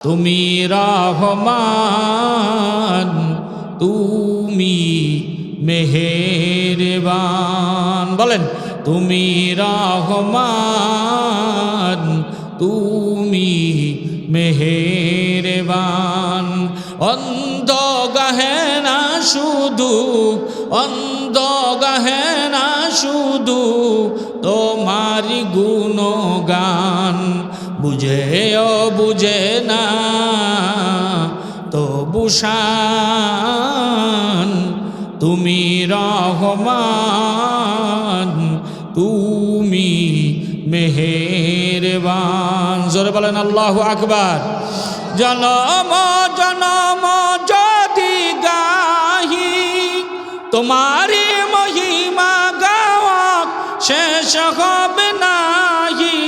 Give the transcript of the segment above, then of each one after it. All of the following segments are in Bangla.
তুমি রহমান, তুমি মেহেরবান। বলেন, তুমি রহমান, তুমি মেহেরবান। অন্ধ গাহে না শুধু, অন্ধ গাহে না শুধু তোমারি গুণগান। বুঝেও বুঝে না তবু শান, তুমি রহমান, তুমি মেহেরবান। জোরে বলেন আল্লাহু আকবার। জনম জনম যদি গাহি তোমারি মহিমা গাওয়া শেষ হবে নাহি।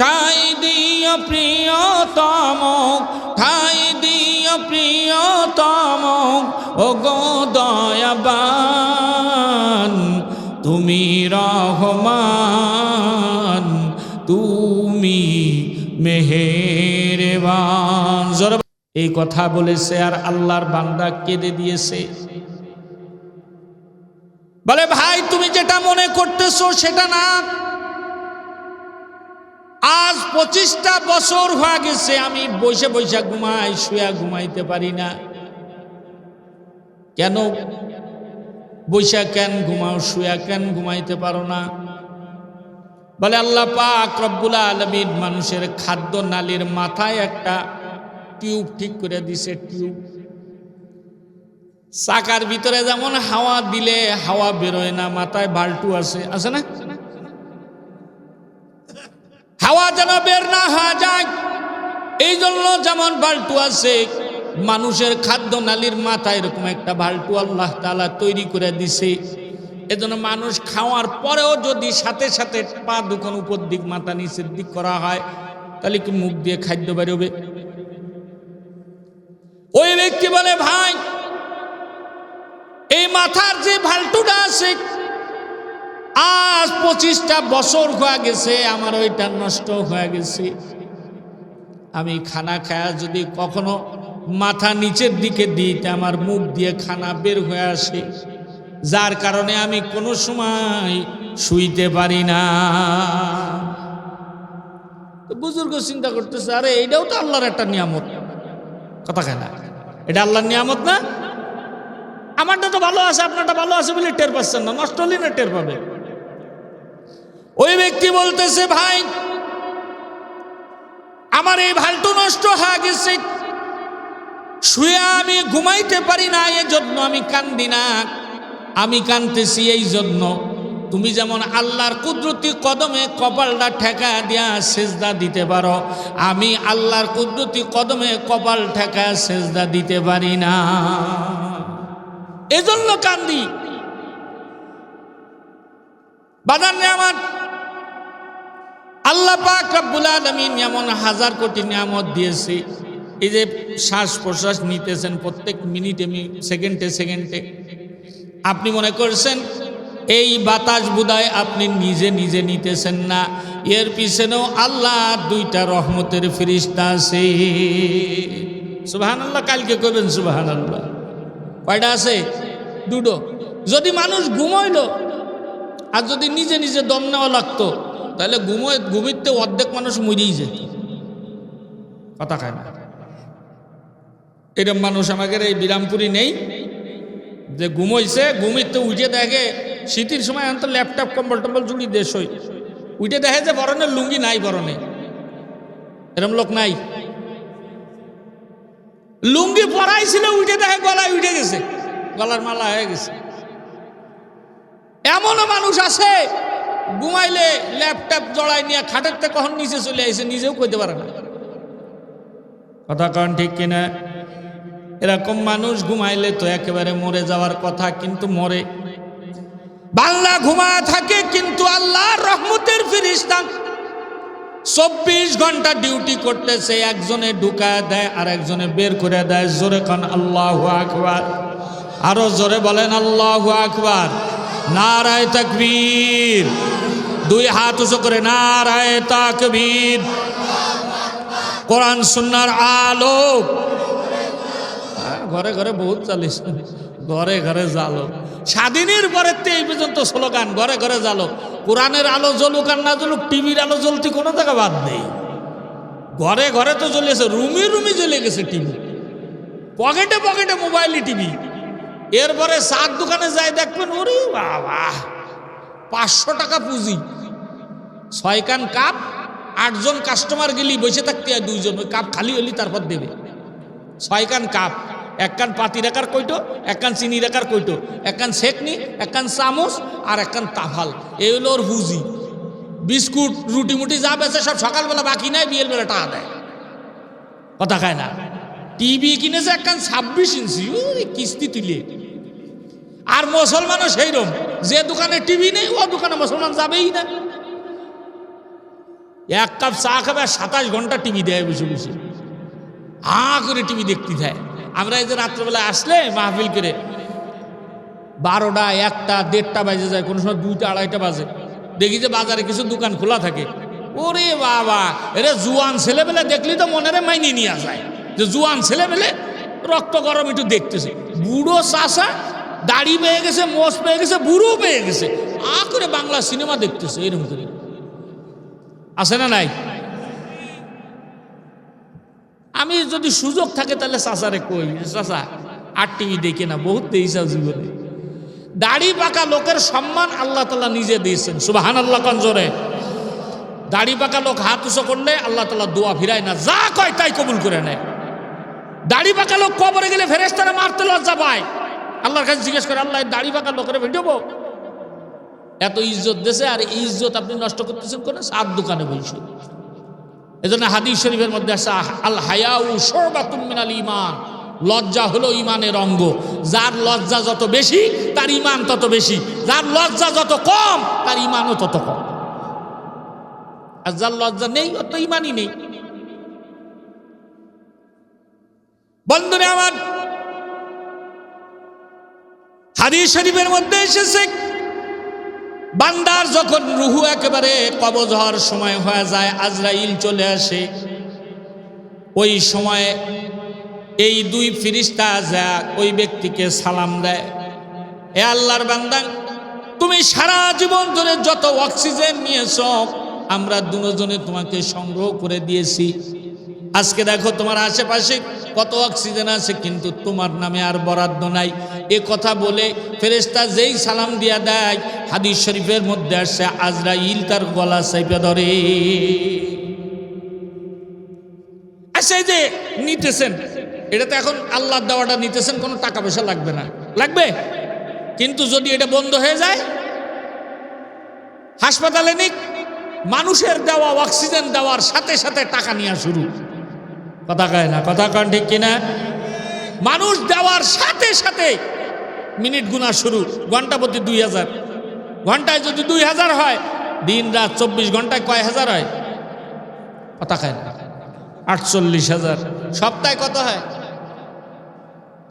ঠাই দিও প্রিয়তম, ঠাই দিও প্রিয়তম, ও গো দয়াবান। তুমি রহমান, তুমি মেহেরবান। এই কথা বলেছে আর আল্লাহর বান্দা কেঁদে দিয়েছে। বলে, ভাই তুমি যেটা মনে করতেছো সেটা না। আজ 25টা বছর হয়ে গেছে আমি বসে বসে ঘুমাই, শুয়া ঘুমাইতে পারি না। কেন বৈশা কেন ঘুমাও, শুয়া কেন ঘুমাইতে পারো না? বলে, আল্লাহ পাক রব্বুল আলামিন মানুষের খাদ্য নালীর মাথায় একটা টিউব ঠিক করে দিছে। টিউব চাকার ভিতরে যেমন হাওয়া দিলে হাওয়া বেরোয় না, মাথায় বাল্টু আছে, আছে না? হাওয়া যেন বের না হয়ে যায়, এই জন্য যেমন বাল্টু আছে, মানুষের খাদ্য নালীর মাথায় এরকম একটা বাল্টু আল্লাহ তাআলা তৈরি করে দিছে। এজন্য মানুষ খাওয়ার পরেও যদি সাথে সাথে পা দুখন উপর দিক মাথা নিচের দিক করা হয়, তাহলে কি মুখ দিয়ে খাদ্য বেরোবে? ওই ব্যক্তি বলে, ভাই এই মাথার যে বাল্টুটা আছে আজ 25টা বছর হয়ে গেছে, আমার ওইটা নষ্ট হয়ে গেছে। আমি খানা খায়া যদি কখনো মাথা নিচের দিকে দিই, আমার মুখ দিয়ে খানা বের হয়ে আসে, যার কারণে আমি কোনো সময় শুইতে পারি না। বুজুর্গ চিন্তা করতেছে, আরে এইটাও তো আল্লাহর একটা নিয়ামত। কথা খায় না, এটা আল্লাহর নিয়ামত না? আমারটা তো ভালো আছে, আপনারটা ভালো আছে বলে টের পাচ্ছেন না, নষ্ট হলে না টের পাবে। ওই ব্যক্তি বলতেছে, ভাই আমার এই ভাল্টু নষ্ট হয়ে গেছে, শুয়ে আমি ঘুমাইতে পারি না, এজন্য আমি কান্দি না। আমি কাঁদতেছি এই জন্য, তুমি যেমন আল্লাহর কুদরতি কদমে কপালটা ঠেকা দিয়া সেজদা দিতে পারো, আমি আল্লাহর কুদরতি কদমে কপাল ঠেকা সেজদা দিতে পারি না, এজন্য কান্দি। বাজার নিয়ামত আল্লাহ পাক রব্বুল আলামিন এমন হাজার কোটি নিয়ামত দিয়েছে। এই যে শ্বাস প্রশ্বাস নিতেছেন প্রত্যেক মিনিটে সেকেন্ডে সেকেন্ডে, আপনি মনে করছেন এই বাতাস বোধহয় আপনি নিজে নিজে নিতেছেন না, এর পিছনেও আল্লাহ দুইটা রহমতের ফেরেশতা আছে। সুবহানাল্লাহ, কালকে কইবেন সুবহানাল্লাহ। কয়টা আছে? দুটো। যদি মানুষ ঘুমাইল আর যদি নিজে নিজে দম নেওয়া লাগতো, তাহলে ঘুমিতে অর্ধেক মানুষ মরেই যেত। কথা খায় না। এরকম মানুষ আমাদের এই বিরামপুরি নেই যে ঘুমাইছে, ঘুমিতে উঠে দেখে শীতের সময় এখন তো ল্যাপটপ কম্বল টম্বল জুড়ি দেশ হই, উঠে দেখে যে বরণের লুঙ্গি নাই, বরণে এরকম লোক নাই। লুঙ্গি পরাইছিল, উঠে দেখে গলায় উঠে গেছে, গলার মালা হয়ে গেছে। এমনও মানুষ আছে ঘুমাইলে ল্যাপটপ জড়াই নিয়ে খাটের থেকে কখন নিচে চলে আসে নিজেও কইতে পারে না। কথা কন ঠিক কিনা? এরকম মানুষ ঘুমাইলে তো একেবারে মরে যাওয়ার কথা, কিন্তু মরে। বাংলা ঘুমায় থাকে, কিন্তু আল্লাহর রহমতের ফেরেশতা 24 ঘন্টা ডিউটি করতেছে, একজনে ঢুকায় দেয় আর একজনে বের করে দেয়। জোরে কান আল্লাহু আকবার, আরো জোরে বলেন আল্লাহু আকবার। নারায়ে তাকবীর, দুই হাত উঁচু করে নারায়ে তাকবীর। কোরআন সুন্নাহর আলো। ঘরে ঘরে বহুত চালিস, ঘরে ঘরে জালো। স্বাধীনের পরের এই পর্যন্ত স্লোগান ঘরে ঘরে জালো। কোরআনের আলো জ্বলুক আর না জ্বলুক, টিভির আলো জ্বলতে কোনো জায়গা বাদ নেই। ঘরে ঘরে তো জ্বলেছে, রুমে রুমে জ্বলে গেছে টিভি, পকেটে পকেটে মোবাইলে টিভি। এরপরে চার দোকানে যাই দেখবেন, ওরে বাবা 500 টাকা পুঁজি, 6 কান কাপ, 8 জন কাস্টমার গেলি বসে থাকতে হয় 2 জন, ওই কাপ খালি হলি তারপর দেবে। 6 কান কাপ, 1 কান পাতি রাখার কইটো, 1 কান চিনি রাখার কইটো, 1 কান সেকনি, 1 কান চামচ আর 1 কান তাফাল। এই হলো ওর পুঁজি। বিস্কুট রুটি মুটি যা বেছে সব সকালবেলা বাকি নাই, বিয়ের বেলা টাকা দেয়, কথা খায় না। টিভি কিনেছে 1 কান 26 ইঞ্চি, কিস্তি তুলে। আর মুসলমানও সেই রকম, যে দোকানে টিভি নেই ও দোকানে মুসলমান যাবেই না। 1 কাপ চা খাবে 27 ঘন্টা টিভি দেয় বসে বসে, করে টিভি দেখতে থাকে। আমরা এই যে রাত্রেবেলা আসলে মাহফিল করে 12টা 1টা 1:30টা বাজে যায়, কোনো সময় 2টা 2:30টা বাজে, দেখি যে বাজারে কিছু দোকান খোলা থাকে। ওরে বাবা, এরে জুয়ান ছেলেবেলে দেখলি তো মনেরে মাইনে নিয়ে যায় যে জুয়ান ছেলেবেলে রক্ত গরম একটু দেখতেছে। বুড়ো চাষা দাড়ি পেয়ে গেছে, মোষ পেয়ে গেছে, বুড়ো পেয়ে গেছে, করে বাংলা সিনেমা দেখতেছে এরকম করে। আছে না নাই? আমি যদি সুযোগ থাকে তাহলে চাচারে কই, চাচা আর টিভি দেখে না, বহুত দেইছা জীবনে। দাড়ি পাকা লোকের সম্মান আল্লাহ তাআলা নিজে দিয়েছেন, সুবহানাল্লাহ কোন জোরে। দাড়ি পাকা লোক হাত উঁচু করলে আল্লাহ তাআলা দোয়া ফিরায় না, যা কয় তাই কবুল করে নেয়। দাড়ি পাকা লোক কবরে গেলে ফেরেশতারা মারতে লজ্জা পায়, আল্লাহর কাছে জিজ্ঞেস করে, আল্লাহ দাড়ি পাকা লোকের ভিডিওবো, এত ইজ্জত দেশে, আর এই ইজ্জত আপনি নষ্ট করতেছেন কোন সাত দোকানে বলছে। এজন্য হাদিস শরীফের মধ্যে আছে, আল হায়াউ শুবাতুম মিনাল ঈমান, লজ্জা হলো ঈমানের অঙ্গ। যার লজ্জা যত বেশি তার ঈমান তত বেশি, যার লজ্জা যত কম তার ঈমানও তত কম। আর যার লজ্জা নেই ওর তো ঈমানই নেই। বন্ধুরা আমার, হাদিস শরীফের মধ্যে এসেছে, বান্দার যখন রুহু একেবারে কবজ হওয়ার সময় হয়ে যায়, আজরাইল চলে আসে, ওই সময়ে এই 2 ফেরেশতা যা ওই ব্যক্তিকে সালাম দেয়, এ আল্লাহর বান্দা, তুমি সারা জীবন ধরে যত অক্সিজেন নিয়েছো আমরা দুজনে তোমাকে সংগ্রহ করে দিয়েছি। আজকে দেখো তোমার আশেপাশে কত অক্সিজেন আছে, কিন্তু তোমার নামে আর বরাদ্দ নাই। এ কথা বলে ফেরেশতা যেই সালাম দিয়া দেয়, হাদিস শরীফের মধ্যে আসছে আজরাইল তার গলা চাইপে ধরে। আচ্ছা, এই যে নিতেছেন, এটা তো এখন আল্লাহর দেওয়াটা নিতেছেন, কোনো টাকা পয়সা লাগবে না, লাগবে? কিন্তু যদি এটা বন্ধ হয়ে যায়, হাসপাতালে নিক, মানুষের দেওয়া অক্সিজেন দেওয়ার সাথে সাথে টাকা নেওয়া শুরু, কথা কয় না, কথা কন ঠিক কিনা? মানুষ দেওয়ার সাথে সাথে মিনিট গুনা শুরু, ঘন্টা প্রতি 2000, ঘন্টায় যদি 2000 হয়, দিন রাত 24 ঘন্টায় কয় হাজার হয়? কথা কয় না, 48,000। সপ্তাহে কত হয়?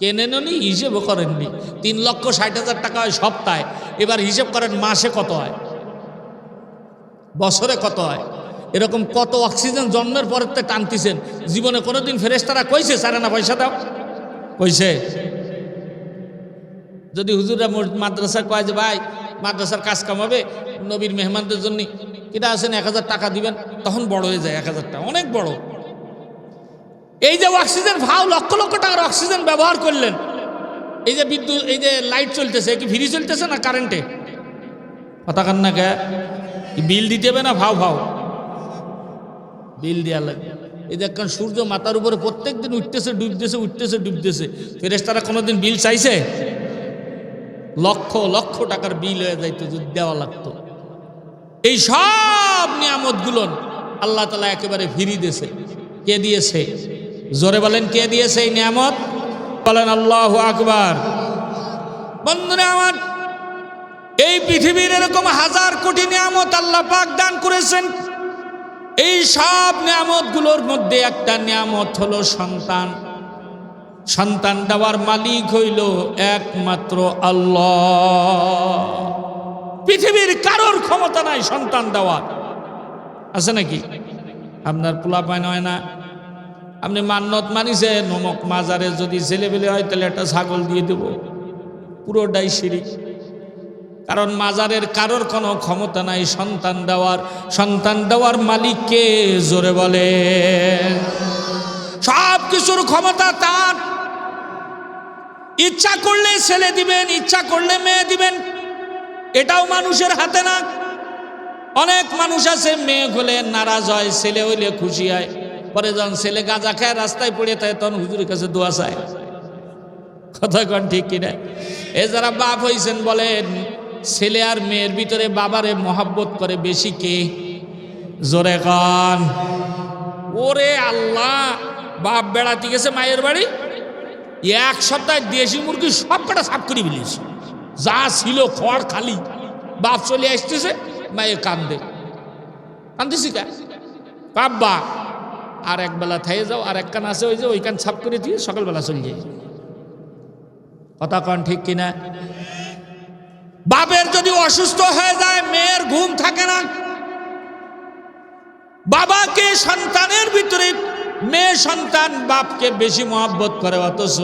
কেনেননি, হিসেবও করেননি। 3,60,000 টাকা হয় সপ্তাহে। এবার হিসেব করেন মাসে কত হয়, বছরে কত হয়। এরকম কত অক্সিজেন জন্মের পরের থেকে টানতেছেন। জীবনে কোনোদিন ফেরেশতারা কইছে সারে না পয়সা দাও? কইছে? যদি হুজুররা মাদ্রাসা কয় যে ভাই মাদ্রাসার কাজ কামাবে, নবীর মেহমানদের জন্য এটা আছেন 1000 টাকা দিবেন, তখন বড় হয়ে যায় 1000 টাকা, অনেক বড়। এই যে অক্সিজেন ভাও, লক্ষ লক্ষ টাকার অক্সিজেন ব্যবহার করলেন, এই যে বিদ্যুৎ, এই যে লাইট চলতেছে, কি ফ্রি চলতেছে না কারেন্টে? কথা কান না কে? বিল দিতে হবে না? ভাও ভাও বিল দেওয়া লাগবে। এই যে এখন সূর্য মাথার উপরে প্রত্যেক দিন উঠতেছে ডুবতেছে, উঠতেছে ডুবতেছে, ফেরেশতারা কোনোদিন বিল চাইছে? লক্ষ লক্ষ টাকার বিল হয়ে যাইতো যদি দেওয়া লাগতো। এই সব নিয়ামতগুলো আল্লাহ তাআলা একেবারে ফ্রি দিয়েছে। কে দিয়েছে? জোরে বলেন, কে দিয়েছে এই নিয়ামত? বলেন আল্লাহু আকবার। বন্ধুরা আমার, এই পৃথিবীর এরকম হাজার কোটি নিয়ামত আল্লাহ পাক দান করেছেন। এই সব নিয়ামতগুলোর মধ্যে একটা নিয়ামত হলো সন্তান। সন্তান দেওয়ার মালিক হইল একমাত্র আল্লাহ। পৃথিবীর কারোর ক্ষমতা নাই সন্তান দেওয়ার। আছে নাকি? আপনার পোলাপাইন হয় না, আপনি মান্নত মানিছেন নমক মাজারে যদি ছেলেবেলে হয় তাহলে একটা ছাগল দিয়ে দেব, পুরোটাই শিরিক। কারণ মাজারের কারোর কোনো ক্ষমতা নাই সন্তান দেওয়ার। সন্তান দেওয়ার মালিককে জোরে বলে, সব কিছুর ক্ষমতা তার। ইচ্ছা করলে ছেলে দিবেন, ইচ্ছা করলে মেয়ে দিবেন, এটাও মানুষের হাতে না। অনেক মানুষ আছে মেয়ে হলে নারাজ হয়, ছেলে হইলে খুশি হয়। পরে যখন ছেলে গাঁজা খায় রাস্তায় পড়ে থাকে তখন হুজুরের কাছে দোয়া চায়। কথা কন ঠিক কিনা? এ যারা বাপ হইছেন বলেন, ছেলে আর মেয়ের ভিতরে বাবারে মহাব্বত করে বেশি কে? জোরে কন। ওরে আল্লাহ, বাপ বেড়াতে গেছে মায়ের বাড়ি, এক সপ্তাহে দেশি মুরগি সব কটা সাফ করে ফেলিস, যা ছিল খড় খালি। বাপ চলে আসতেছে, মায়ে কান্দে। কান্দিস কা? বাবা আর এক বেলা থাইয়ে যাও, আর এক কান আছে ওই যে ওই কান সাফ করে দিয়ে সকালবেলা চলে যাই। কথা কন ঠিক কিনা? বাপের যদি অসুস্থ হয়ে যায় মেয়ের ঘুম থাকে না। বাবাকে সন্তানের ভিতরে মেয়ে সন্তান বাপকে বেশি মহব্বত করে, অথচ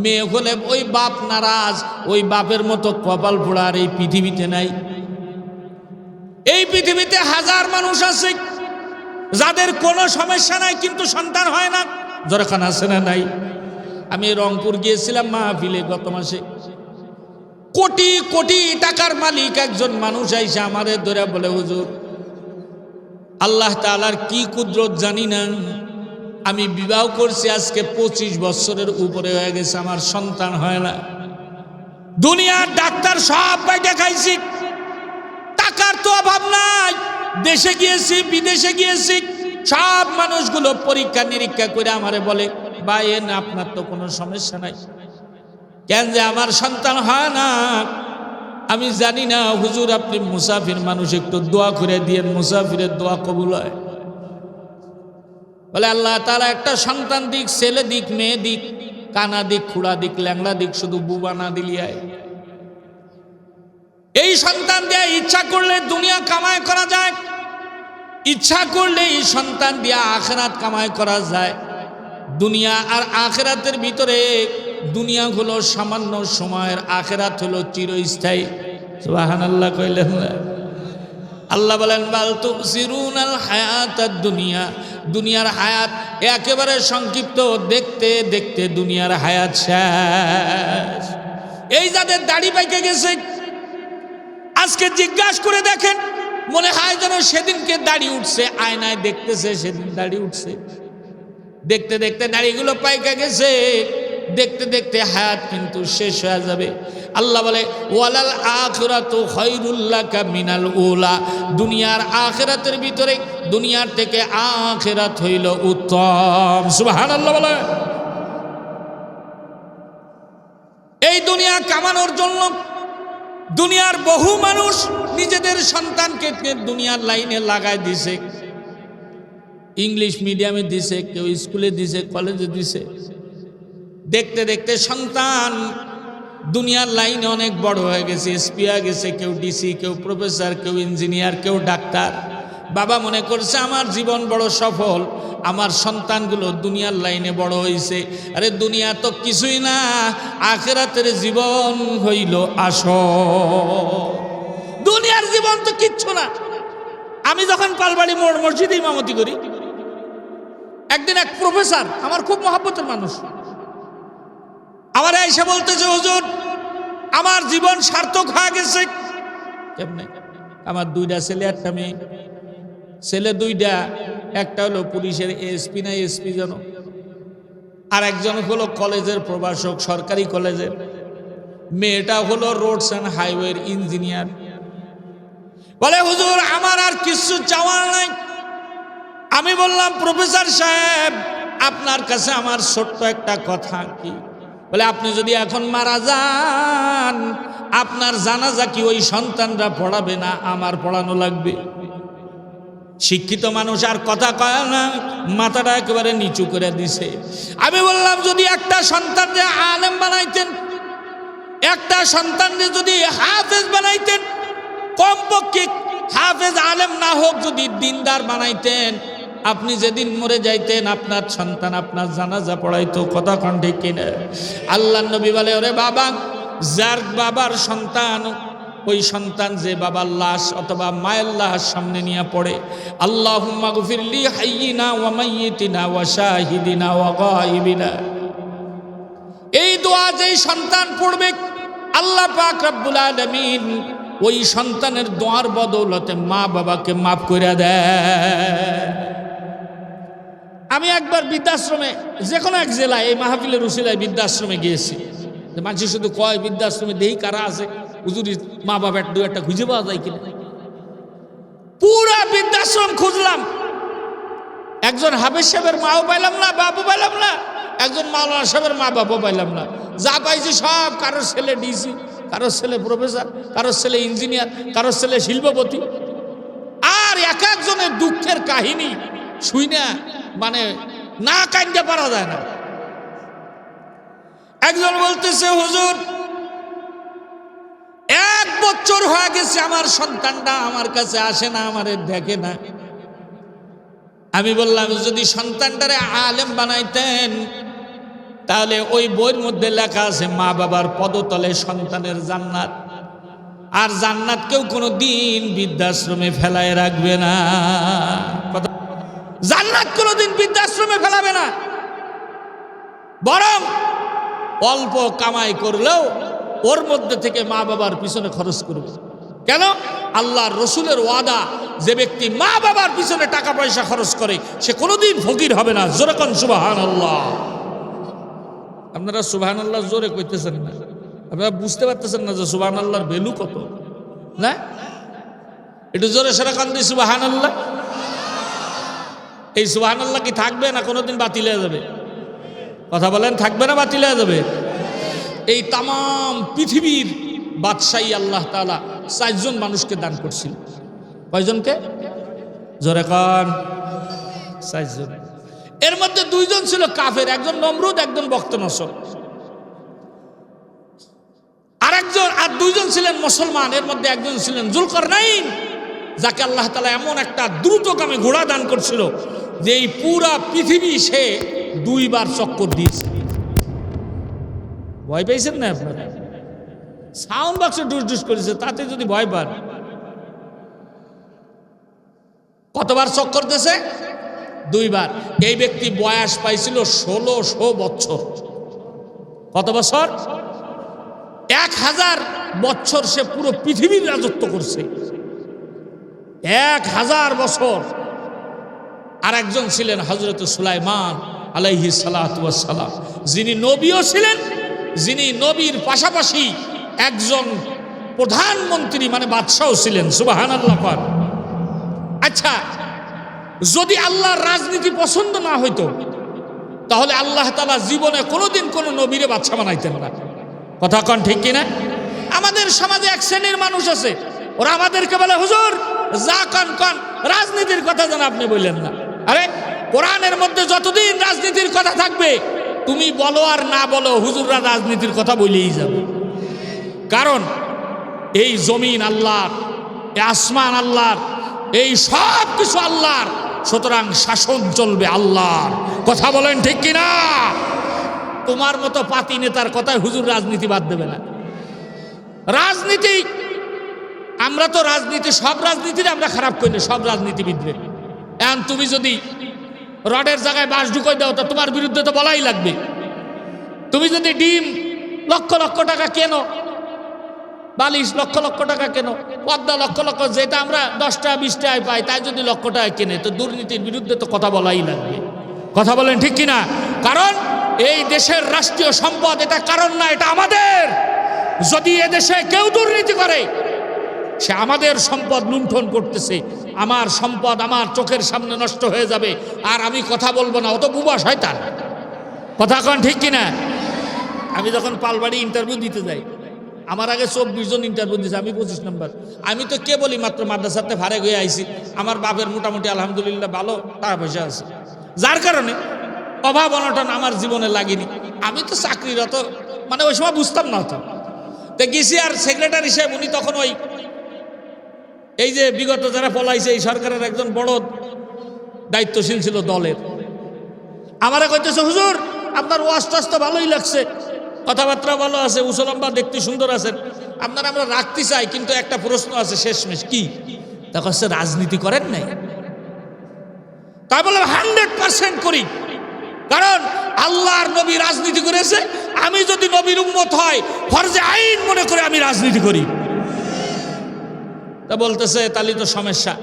মেয়ে হলে ওই বাপ নারাজ। ওই বাপের মতো কপাল পোড়া আর এই পৃথিবীতে নাই। এই পৃথিবীতে হাজার মানুষ আছে যাদের কোনো সমস্যা নাই কিন্তু সন্তান হয় না। জরখান আছে না নাই? আমি রংপুর গিয়েছিলাম মাহফিলে গত মাসে। কোটি কোটি টাকার মালিক একজন মানুষ আইসা আমাদের ধরে বলে, হুজুর আল্লাহ তাআলার কি কুদরত জানি না, আমি বিবাহ করছি আজকে 25 বছরের উপরে হয়ে গেছে, আমার সন্তান হয় না। দুনিয়ার ডাক্তার সব বাইটা খাইছি, টাকার তো অভাব নাই। দেশে গিয়েছি, বিদেশে গিয়েছি, সব মানুষগুলো পরীক্ষা নিরীক্ষা করে আমারে বলে, ভাই আপনার তো কোনো সমস্যা নাই, কেন যে আমার সন্তান হয় না? আমি জানি না হুজুর, আপনি মুসাফির মানুষ, একটু দোয়া করে দিয়েন, মুসাফিরের দোয়া কবুল হয়। বলে আল্লাহ তাআলা একটা সন্তান দিক, ছেলে দিক, মেয়ে দিক, কানা দিক, খুড়া দিক, ল্যাংড়া দিক, শুধু বুবা না দিলিয়ায়। এই সন্তান দিয়ে ইচ্ছা করলে দুনিয়া কামাই করা যায়, ইচ্ছা করলে এই সন্তান দিয়ে আখিরাত কামাই করা যায়। দুনিয়া আর আখিরাতের ভিতরে দুনিয়া হলো সামান্য সময়ের, আখিরাত হলো চিরস্থায়ী। সুবহানাল্লাহ কইলেন না? আল্লাহ বলেন, বাল তুসিরুনাল হায়াতাদ দুনিয়া, দুনিয়ার হায়াত একেবারে সংক্ষিপ্ত, দেখতে দেখতে দুনিয়ার হায়াত শেষ। এই যাদের দাড়ি পাইকে গেছে আজকে জিজ্ঞাসা করে দেখেন, মনে হয় যেন সেদিনকে দাড়ি উঠছে, আয়নায় দেখতেছে সেদিন দাড়ি উঠছে। দেখতে দেখতে দাড়িগুলো পাইকা গেছে, দেখতে দেখতে হায়াত কিন্তু শেষ হয়ে যাবে। আল্লাহ বলে, ওয়ালাল আখিরাতু খায়রুল লাকা মিনাল উলা, দুনিয়ার আখিরাতের ভিতরে দুনিয়ার থেকে আখিরাত হইল উত্তম। সুবহানাল্লাহ বলে। এই দুনিয়া কামানোর জন্য দুনিয়ার বহু মানুষ নিজেদের সন্তানকে দুনিয়ার লাইনে লাগাই দিছে। ইংলিশ মিডিয়ামে দিছে, কেউ স্কুলে দিছে, কলেজে দিছে। দেখতে দেখতে সন্তান দুনিয়ার লাইনে অনেক বড় হয়ে গেছে, এসপি হয়ে গেছে, কেউ ডিসি, কেউ প্রফেসর, কেউ ইঞ্জিনিয়ার, কেউ ডাক্তার। বাবা মনে করছে আমার জীবন বড় সফল, আমার সন্তানগুলো দুনিয়ার লাইনে বড় হয়েছে। আরে দুনিয়া তো কিছুই না, আখিরাতের জীবন হইল আসল। দুনিয়ার জীবন তো কিচ্ছু না। আমি যখন পালবাড়ি মোড় মসজিদে ইমামতি করি, একদিন এক প্রফেসর, আমার খুব মহব্বতের মানুষ, আমার এসে বলতেছে, হুজুর আমার জীবন সার্থক হয়ে গেছে। কেমনে? আমার 2টা ছেলে, 1টা মেয়ে। ছেলে 2টা, একটা হলো পুলিশের এসপি না এসপি যেন, আর একজন হলো কলেজের প্রভাষক, সরকারি কলেজের। মেয়েটা হলো রোডস অ্যান্ড হাইওয়ের ইঞ্জিনিয়ার। বলে, হুজুর আমার আর কিছু চাওয়ার নাই। আমি বললাম, প্রফেসর সাহেব আপনার কাছে আমার ছোট্ট একটা কথা। কি? বলে, আপনি যদি এখন মারা যান, আপনার জানাজা কি ওই সন্তানরা পড়াবে না আমার পড়ানো লাগবে? শিক্ষিত মানুষ আর কথা কয় না, মাথাটা একেবারে নিচু করে দিছে। আমি বললাম, যদি একটা সন্তানকে আলেম বানাইতেন, একটা সন্তানকে যদি হাফেজ বানাইতেন, কমপক্ষে হাফেজ আলেম না হোক যদি দিনদার বানাইতেন, আপনি যেদিন মরে যাইতেন আপনার সন্তান আপনার জানাজা পড়াইতো, কথা কোন ঠিক কিনা? আল্লাহর নবী বলে, ওরে বাবা, যার বাবার সন্তান, ওই সন্তান যে বাবার লাশ অথবা মায়ের লাশ সামনে নিয়ে পড়ে, আল্লাহুম্মা গফিরলি হাইয়িনা ওয়া মাইয়িতিনা ওয়া শাহিদিনা ওয়া গায়িবিনা, এই দোয়া যেই সন্তান পড়বে আল্লাহ পাক রব্বুল আলামিন ওই সন্তানের দোয়ার বদৌলতে মা বাবাকে মাফ করে দেয়। আমি একবার বৃদ্ধাশ্রমে, যে কোনো এক জেলায়, এই মাহফিলের উসিলায় বৃদ্ধাশ্রমে গিয়েছি। মানুষ শুধু কয় বৃদ্ধাশ্রমে দেহি কারা আছে, হুজুরি মা বাবার দু একটা খুঁজে পাওয়া যায় কিনা। পুরা বৃদ্ধাশ্রম খুঁজলাম, একজন হাফেজ সাহেবের মাও পাইলাম না, বাবু পাইলাম না, একজন মাওলানা সাহেবের মা বাবু পাইলাম না। যা পাইছি সব কারোর ছেলে ডিসি, কারোর ছেলে প্রফেসর, কারোর ছেলে ইঞ্জিনিয়ার, কারোর ছেলে শিল্পপতি। আর এক একজনের দুঃখের কাহিনী শুই না, মানে না কান্দতে পারা যায় না। একজন বলতেছে, হুজুর 1 বছর হয়ে গেছে আমার সন্তানটা আমার কাছে আসে না, আমারে দেখে না। আমি বললাম, যদি সন্তানটারে আলেম বানাইতেন তাহলে ওই বইয়ের মধ্যে লেখা আছে মা বাবার পদতলে সন্তানের জান্নাত, আর জান্নাত কেউ কোনো দিন বৃদ্ধাশ্রমে ফেলায় রাখবে না। জান্নাত কোনোদিন বৃদ্ধাশ্রমে ফেলাবে না, বরং অল্প কামাই করলেও ওর মধ্যে থেকে মা বাবার পিছনে খরচ করবে। কেন? আল্লাহর রসুলের ওয়াদা, যে ব্যক্তি মা বাবার পিছনে টাকা পয়সা খরচ করে সে কোনোদিন ফকির হবে না। জোরে কোন সুবহানাল্লাহ। আপনারা সুবহানাল্লাহ জোরে কইতেছেন না, আপনারা বুঝতে পারতেছেন না যে সুবহানাল্লাহর ভ্যালু কত না? একটু জোরে সরে কান দিই সুবহানাল্লাহ। এই সুবহানাল্লাহ কি থাকবে না কোনোদিন বাতিল হয়ে যাবে? কথা বলেন, থাকবে না বাতিল হয়ে যাবে? এই তাম পৃথিবীর বাদশাহী আল্লাহ তাআলা 4 জন মানুষকে দান করছিল। কয়জনকে? জোরে কান। 4 জন। এর মধ্যে 2 জন ছিল কাফের, একজন নমরুদ, একজন বক্তনসর। আর 2 জন ছিলেন মুসলমান, এর মধ্যে একজন ছিলেন জুলকারনাইন, যাকে আল্লাহ তাআলা এমন একটা দ্রুতগামী ঘোড়া দান করছিল যে এই পুরা পৃথিবী সে 2 বার চক্কর দিয়েছে। ভয় পেয়েছেন না আপনারা? সাউন্ড বক্সে ডুস ডুস করেছে, তাতে যদি ভয় পান। কতবার চক্কর দিয়েছে? 2 বার। এই ব্যক্তি বয়স পাইছিল 1600 বছর। কত বছর? 1000 বছর সে পুরো পৃথিবীর রাজত্ব করছে। 1000 বছর। আর একজন ছিলেন হযরত সুলাইমান আলাইহিস সালাতু ওয়াস সালাম, যিনি নবীও ছিলেন, যিনি নবীর পাশাপাশি একজন প্রধানমন্ত্রী মানে বাদশাও ছিলেন। সুবহানাল্লাহ। আচ্ছা, যদি আল্লাহর রাজনীতি পছন্দ না হইতো তাহলে আল্লাহ তাআলা জীবনে কোনোদিন কোনো নবীরে বাদশা বানাইতেন না। কথা কন ঠিক কিনা? আমাদের সমাজে এক শ্রেণীর মানুষ আছে, ওরা আমাদেরকে বলে, হুজুর যা কন কন, রাজনীতির কথা যেন আপনি বললেন না। আরে কোরআনের মধ্যে যতদিন রাজনীতির কথা থাকবে, তুমি বলো আর না বলো, হুজুররা রাজনীতির কথা বলেই যাবে। কারণ এই জমিন আল্লাহর, এই আসমান আল্লাহর, এই সব কিছু আল্লাহর, সুতরাং শাসন চলবে আল্লাহর। কথা বলেন ঠিক কিনা? তোমার মতো পাতি নেতার কথায় হুজুর রাজনীতি বাদ দেবে না। রাজনীতি, আমরা তো রাজনীতি, সব রাজনীতির আমরা খারাপ করি না, সব রাজনীতিবিদদের। এখন তুমি যদি রডের জায়গায় বাঁশ ঢুকাই দাও তো তোমার বিরুদ্ধে তো বলাই লাগবে। তুমি যদি ডিম লক্ষ লক্ষ টাকা কেনো, বালিশ লক্ষ লক্ষ টাকা কেন, পদ্মা লক্ষ লক্ষ, যেটা আমরা 10 টাকা 20 টাকায় পাই তাই যদি লক্ষ টাকা কেনে, তো দুর্নীতির বিরুদ্ধে তো কথা বলাই লাগবে। কথা বলেন ঠিক কিনা? কারণ এই দেশের রাষ্ট্রীয় সম্পদ, এটা কারণ না, এটা আমাদের। যদি এদেশে কেউ দুর্নীতি করে, সে আমাদের সম্পদ লুণ্ঠন করতেছে। আমার সম্পদ আমার চোখের সামনে নষ্ট হয়ে যাবে, আর আমি কথা বলবো না, অত বুবা শয়তান। কথা কন ঠিক কিনা? আমি যখন পালবাড়ি ইন্টারভিউ দিতে যাই, আমার আগে 24 জন ইন্টারভিউ দিয়েছে, আমি 25 নম্বর। আমি তো কে বলি মাত্র মাদ্রাসাতে ভাড়ে হয়ে আইছি, আমার বাপের মোটামুটি আলহামদুলিল্লাহ ভালো টাকা পয়সা আছে, যার কারণে অভাব অনটন আমার জীবনে লাগেনি। আমি তো চাকরিরত, মানে ওই সময় বুঝতাম না তো গেছি। আর সেক্রেটারি সাহেব উনি তখন ওই এই যে বিগত যারা পলাইছে এই সরকারের একজন বড় দায়িত্বশীল ছিল দলের। আমারে কইতেছে, হুজুর আপনার ওয়াজ টাজ তো ভালোই লাগছে, কথাবার্তা ভালো আছে, উসলম্বা দেখতে সুন্দর আছেন, আপনারা আমরা রাখতে চাই, কিন্তু একটা প্রশ্ন আছে শেষমেশ। কি? তখন সে রাজনীতি করেন নাই? তাই বললাম 100% করি, কারণ আল্লাহর নবী রাজনীতি করেছে। আমি যদি নবীর উম্মত হয়, ফরজে আইন মনে করে আমি রাজনীতি করি। তা বলতেছে তাহলে তো সমস্যা।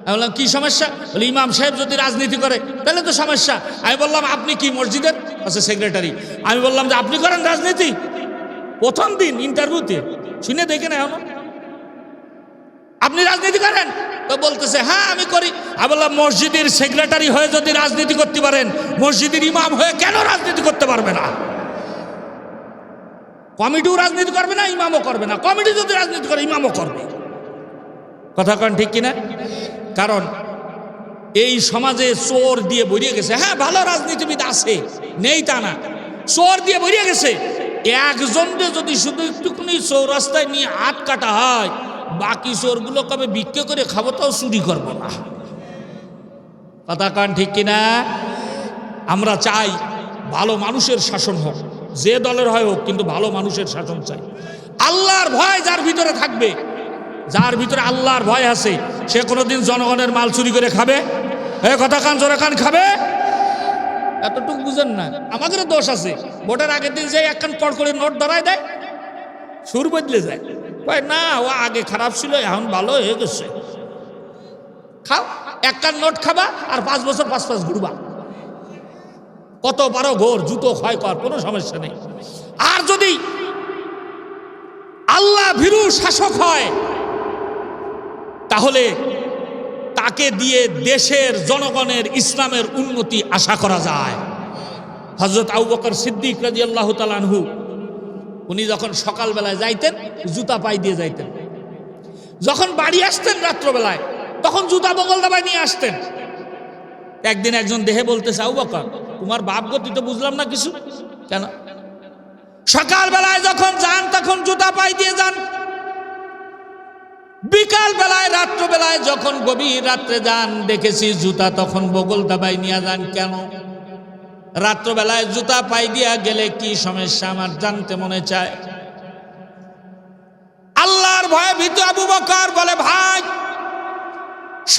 আমি বললাম কি সমস্যা? বলে ইমাম সাহেব যদি রাজনীতি করে তাহলে তো সমস্যা। আমি বললাম আপনি কি মসজিদের? আচ্ছা সেক্রেটারি। আমি বললাম যে আপনি করেন রাজনীতি? প্রথম দিন ইন্টারভিউতে শুনে দেখেন এখনো আপনি রাজনীতি করেন? তো বলতেছে হ্যাঁ আমি করি। আমি বললাম মসজিদের সেক্রেটারি হয়ে যদি রাজনীতি করতে পারেন, মসজিদের ইমাম হয়ে কেন রাজনীতি করতে পারবে না? কমিটিও রাজনীতি করবে না, ইমামও করবে না। কমিটি যদি রাজনীতি করে, ইমামও করবে। কথা কন ঠিক কিনা? কারণ এই সমাজে চোর দিয়ে ভরিয়ে গেছে। হ্যাঁ ভালো রাজনীতিবিদ আছে, নেই তা না, চোর দিয়ে ভরিয়ে গেছে। একজনকে যদি শুধু একটুখানি চৌরাস্তায় নিয়ে হাত কাটা হয়, বাকি চোরগুলো কবে বিক্রি করে খাবো, তাও চুরি করবো না। কথা কন ঠিক কিনা? আমরা চাই ভালো মানুষের শাসন হোক, যে দলের হয় হোক, কিন্তু ভালো মানুষের শাসন চাই। আল্লাহর ভয় যার ভিতরে থাকবে, যার ভিতরে আল্লাহর ভয় আছে, সে কোনোদিন জনগণের মাল চুরি করে খাবে? কথা কান জোরে কান খাবে? এতটুকু বুঝেন না? আমাদেরও দোষ আছে। ভোটের আগের দিন যে একখান কড় করে নোট ধরায় দেয়, সুর বদলে যায়। কয় না ও আগে খারাপ ছিল, এখন ভালো হয়ে গেছে। খাও, একখান নোট খাবা আর 5 বছর 5 ঘুরবা। কত বারো ঘোর জুতো ক্ষয় কর, কোনো সমস্যা নেই। আর যদি আল্লাহ ভীরু শাসক হয়, তাহলে তাকে দিয়ে দেশের জনগণের ইসলামের উন্নতি আশা করা যায়। হযরত আবু বকর সিদ্দিক রাদিয়াল্লাহু তাআলা আনহু, উনি যখন সকালবেলায় যাইতেন জুতা পায়ে দিয়ে যাইতেন, যখন বাড়ি আসতেন রাত্রবেলায় তখন জুতা বগল দাবায় নিয়ে আসতেন। একদিন একজন দেহে বলতেছে, আবু বকর তোমার বাপ গতি তো বুঝলাম না কিছু, কেন সকালবেলায় যখন যান তখন জুতা পায়ে দিয়ে যান, বিকাল বেলায় রাত্রবেলায় যখন গভীর রাত্রে যান দেখেছি জুতা তখন বগল দাবায় নিয়ে যান, কেন? রাত্রবেলায় জুতা পায়ে দিয়া গেলে কি সমস্যা আমার জানতে মনে চায়। আল্লাহর ভয়ে ভীত আবু বকর বলে, ভাই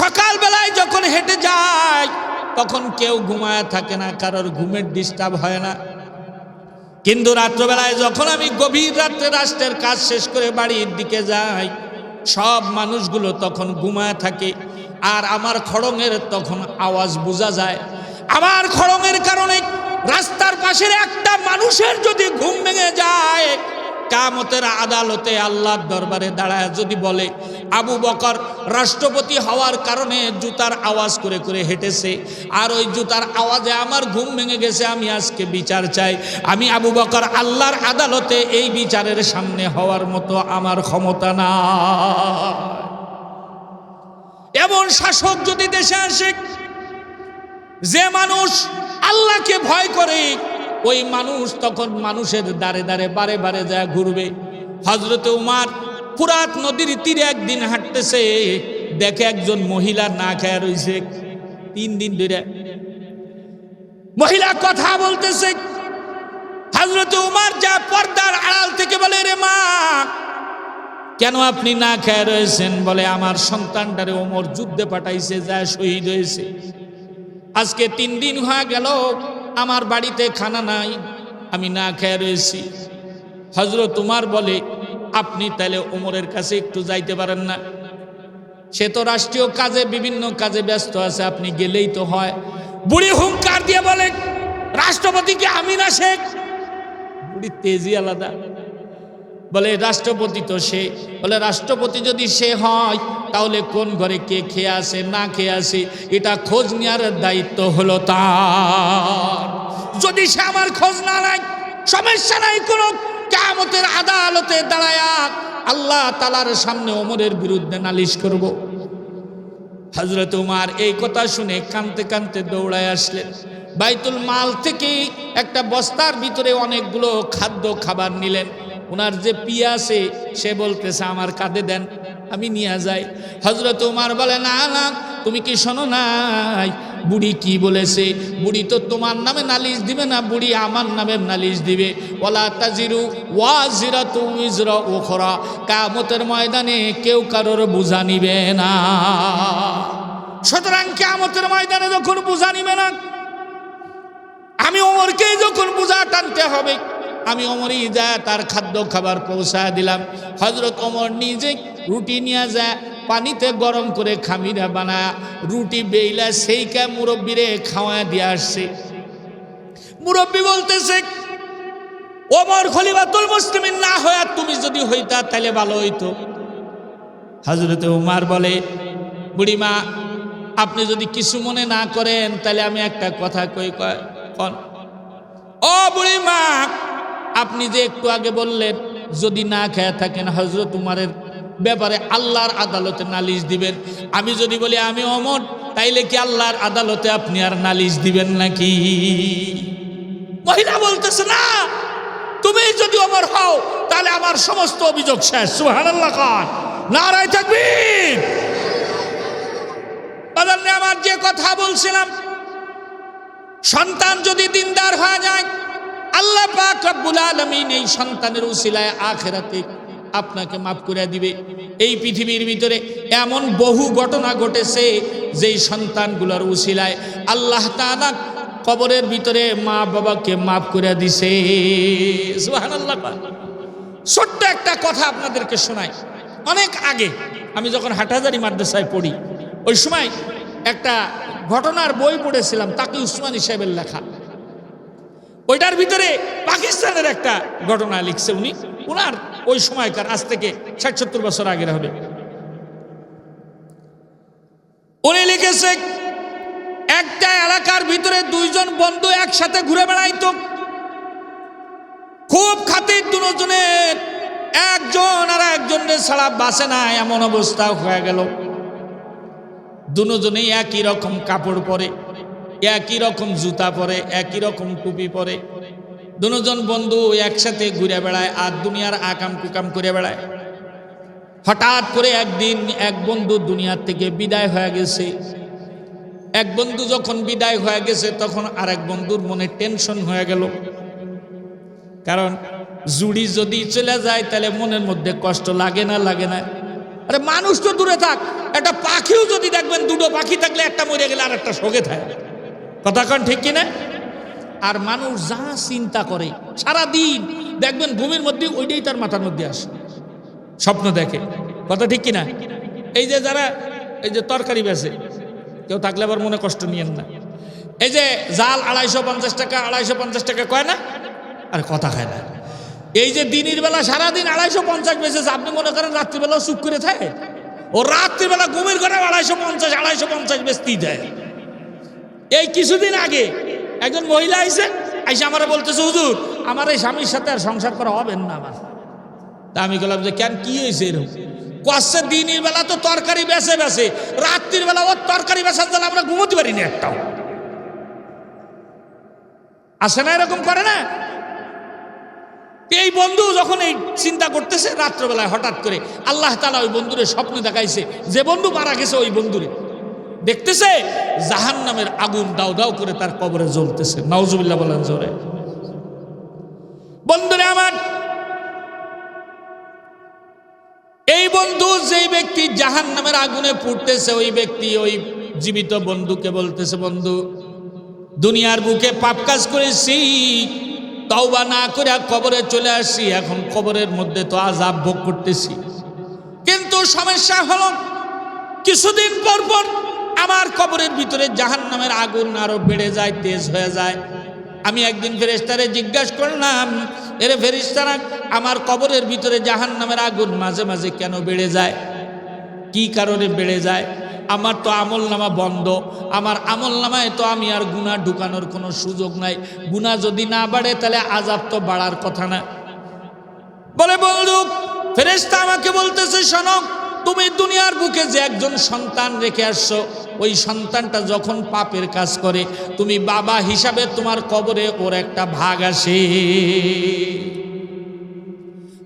সকালবেলায় যখন হেঁটে যায় তখন কেউ ঘুমায় থাকে না, কারোর ঘুমের ডিস্টার্ব হয় না, কিন্তু রাত্রবেলায় যখন আমি গভীর রাত্রে রাষ্ট্রের কাজ শেষ করে বাড়ির দিকে যাই, সব মানুষগুলো তখন ঘুমায় থাকে, আর আমার খড়ঙের তখন আওয়াজ বোঝা যায়। আমার খড়ঙের কারণে রাস্তার পাশের একটা মানুষের যদি ঘুম ভেঙে যায়, কিয়ামতের আদালতে আল্লাহর দরবারে দাঁড়ায় যদি বলে আবু বকর রাষ্ট্রপতি হওয়ার কারণে জুতার আওয়াজ করে করে হেঁটেছে, আর ওই জুতার আওয়াজে আমার ঘুম ভেঙে গেছে, আমি আজকে বিচার চাই, আমি আবু বকর আল্লাহর আদালতে এই বিচারের সামনে হওয়ার মতো আমার ক্ষমতা না। এমন শাসক যদি দেশে আসে, যে মানুষ আল্লাহকে ভয় করে, ওই মানুষ তখন মানুষের দাঁড়ে দাঁড়ে বারে বারে যায় ঘুরবে। হযরত উমর ফুরাত নদীর তীরে একদিন হাঁটতেছে, দেখে একজন মহিলা না খেয়ে রয়েছে 3 দিন ধরে। মহিলা কথা বলতেছে, হযরত উমর যা পর্দার আড়াল থেকে বলে, রে মা কেন আপনি না খেয়ে রয়েছেন? বলে আমার সন্তানটারে ওমর যুদ্ধে পাঠাইছে, যা শহীদ হয়েছে, আজকে 3 দিন হয়ে গেল আমার বাড়িতে খানা নাই, আমি না খেয়ে রয়েছি। হযরত উমর বলে, আপনি তাহলে ওমরের কাছে একটু যাইতে পারেন না? সে তো রাষ্ট্রীয় কাজে বিভিন্ন কাজে ব্যস্ত আছে, আপনি গেলেই তো হয়। বুড়ি হুঙ্কার দিয়ে বলে, রাষ্ট্রপতি কি আমি না শেখ? বুড়ি তেজি আলাদা, বলে রাষ্ট্রপতি তো সে। বলে রাষ্ট্রপতি যদি সে হয় তাহলে কোন ঘরে কে খেয়ে আসে না খেয়ে আসে এটা খোঁজ নেওয়ার দায়িত্ব হলো তার। যদি সে আমার খোঁজ না নেয় সমস্যা নাই, কোনো কিয়ামতের আদালতে দাঁড়ায়া আল্লাহ তাআলার সামনে ওমরের বিরুদ্ধে নালিশ করব। হযরত উমর এই কথা শুনে কাঁদতে কাঁদতে দৌড়ায় আসলেন। বাইতুল মাল থেকে একটা বস্তার ভিতরে অনেকগুলো খাদ্য খাবার নিলেন। ওনার যে পিয়া আছে সে বলতেছে আমার কাঁধে দেন, আমি নিয়ে যাই। হযরত ওমর বলে, না না, তুমি কি শোনো নাই বুড়ি কি বলেছে? বুড়ি তো তোমার নামে নালিশ দিবে না, বুড়ি আমার নামে নালিশ দিবে। ওয়ালা তাজিরু ওয়াজিরাতু উজরা উখরা, কিয়ামতের ময়দানে কেউ কারোর বোঝা নিবে না। সুতরাং কিয়ামতের ময়দানে যখন বোঝা নিবে না, আমি ওমরকে যখন বোঝা টানতে হবে, আমি ওমরই যা তার খাদ্য খাবার পৌঁছায় দিলাম। হযরত ওমর নিজে রুটি নিয়ে যায়, পানিতে গরম করে খামিরা বানায় রুটি বেইলা সেইকা মুরব্বীরে খাওয়া দিয়ে আসছে। মুরব্বী বলতেছে, ওমর খলিফাতুল মুসলিমিন না হয় তুমি যদি হইতা তাহলে ভালো হইতো। হযরত ওমর বলে, বুড়িমা আপনি যদি কিছু মনে না করেন তাহলে আমি একটা কথা কই। কোন? ও বুড়িমা, আপনি যে একটু আগে বললেন যদি না খেয়ে থাকেন হযরত উমরের ব্যাপারে আল্লাহর আদালতে নালিশ দিবেন, আমি যদি বলি আমি ওমর, তাইলে কি আল্লাহর আদালতে আপনি আর নালিশ দিবেন নাকি? মহিলা বলতেছে, না, তুমি যদি ওমর হও তাহলে আমার সমস্ত অভিযোগ শেষ। সুবহানাল্লাহ, খান নারায়ে তাকবীর। বাজারে আমার যে কথা বলছিলাম, সন্তান যদি দিনদার হয়ে যায়, আল্লাহ পাক রব্বুল আলামিন এই সন্তানের উসিলায় আখিরাতে আপনাকে মাফ করে দিবে। এই পৃথিবীর ভিতরে এমন বহু ঘটনা ঘটেছে যেই সন্তানগুলোর উসিলায় আল্লাহ তাআলা কবরের ভিতরে মা বাবাকে মাফ করে দিছে। সুবহানাল্লাহ। ছোট্ট একটা কথা আপনাদেরকে শোনাই। অনেক আগে আমি যখন হাটহাজারী মাদ্রাসায় পড়ি, ওই সময় একটা ঘটনার বই পড়েছিলাম, তাকি উসমানী সাহেবের লেখা। ওইটার ভিতরে পাকিস্তানের একটা ঘটনা লিখছে উনি, ওনার ওই সময়কার, আজ থেকে ৬০-৭০ বছর আগের হবে। উনি লিখেছে, একটা এলাকার ভিতরে দুইজন বন্ধু একসাথে ঘুরে বেড়াইতো, খুব খাতির দুজনের, একজন আর একজনের ছাড়া বাঁচে না এমন অবস্থা হয়ে গেল। দুজনেই একই রকম কাপড় পরে, একই রকম জুতা পরে, একই রকম টুপি পরে। দুজন বন্ধু একসাথে ঘুরে বেড়ায় আর দুনিয়ার আকাম কুকাম করে বেড়ায়। হঠাৎ করে একদিন এক বন্ধু দুনিয়ার থেকে বিদায় হয়ে গেছে। এক বন্ধু যখন বিদায় হয়ে গেছে তখন আরেক বন্ধুর মনে টেনশন হয়ে গেল, কারণ জুড়ি যদি চলে যায় তাহলে মনের মধ্যে কষ্ট লাগে না? লাগে না? আরে মানুষ তো দূরে থাক, একটা পাখিও যদি দেখবেন, দুটো পাখি থাকলে একটা মরে গেলে আর একটা শোকে থাকে। কথা কন ঠিক কিনা? আর মানুষ যা চিন্তা করে সারাদিন দেখবেন ঘুমের মধ্যে ওইটাই তার মাথার মধ্যে আসে, স্বপ্ন দেখে। কথা ঠিক কিনা? এই যে যারা এই যে তরকারি বেচে, কেউ থাকলে আবার মনে কষ্ট নিয়েন না। এই যে জাল ২৫০ টাকা ২৫০ টাকা কয় না, আর কথা খায় না। এই যে দিনের বেলা সারাদিন ২৫০ বেচেছে, আপনি মনে করেন রাত্রিবেলাও চুপ করে থাকে? ও রাত্রিবেলা ঘুমের ঘরে ২৫০ বেচতেই দেয়। এই কিছুদিন আগে একজন মহিলা আইসে আমারে বলতেছে, হুজুর আমার এই স্বামীর সাথে আর সংসার করা হবে না আমার। তা আমি বললাম যে কেন, কি হয়েছে এরকম? কষ্ট দিনের বেলা তো তরকারি বেচে বেচে, রাত্রির বেলা ওর তরকারি বেচার জন্য আমরা ঘুমোতে পারি না একটাও। আসে না, এরকম করে না? এই বন্ধু যখন এই চিন্তা করতেছে, রাত্রবেলায় হঠাৎ করে আল্লাহ তাআলা ওই বন্ধুরে স্বপ্নে দেখাইছে, যে বন্ধু মারা গেছে ওই বন্ধুরে দেখতেছে জাহান্নামের আগুন দাউ দাউ করে তার কবরে জ্বলতেছে। নাউজুবিল্লাহ বলেন জোরে। বন্ধুরে আমার, এই বন্ধু যেই ব্যক্তি জাহান্নামের আগুনে পুড়তেছে, ওই ব্যক্তি ওই জীবিত বন্ধুকে বলতেছে, বন্ধু দুনিয়ার বুকে পাপ কাজ করেছি, তওবা না করে কবরে চলে আসছি, এখন কবরের মধ্যে তো আযাব ভোগ করতেছি। কিন্তু সমস্যা হলো কিছুদিন পর পর আমার কবরের ভিতরে জাহান্নামের আগুন আরো বেড়ে যায়, তেজ হয়ে যায়। আমি একদিন ফেরেশতারে জিজ্ঞাসা করলাম, এরে ফেরেশতারা, আমার কবরের ভিতরে জাহান্নামের আগুন মাঝে মাঝে কেন বেড়ে যায়? কি কারণে বেড়ে যায়? আমার তো আমল নামা বন্ধ, আমার আমল নামায় তো আমি আর গুনাহ ঢুকানোর কোনো সুযোগ নাই। গুনাহ যদি না বাড়ে তাহলে আযাব তো বাড়ার কথা না। বলে বন্ধু, ফেরেশতা আমাকে বলতেছে, শোনো, তুমি দুনিয়ার বুকে যে একজন সন্তান রেখে আসছো, ওই সন্তানটা যখন পাপের কাজ করে, তুমি বাবা হিসাবে তোমার কবরে ওর একটা ভাগ আসে।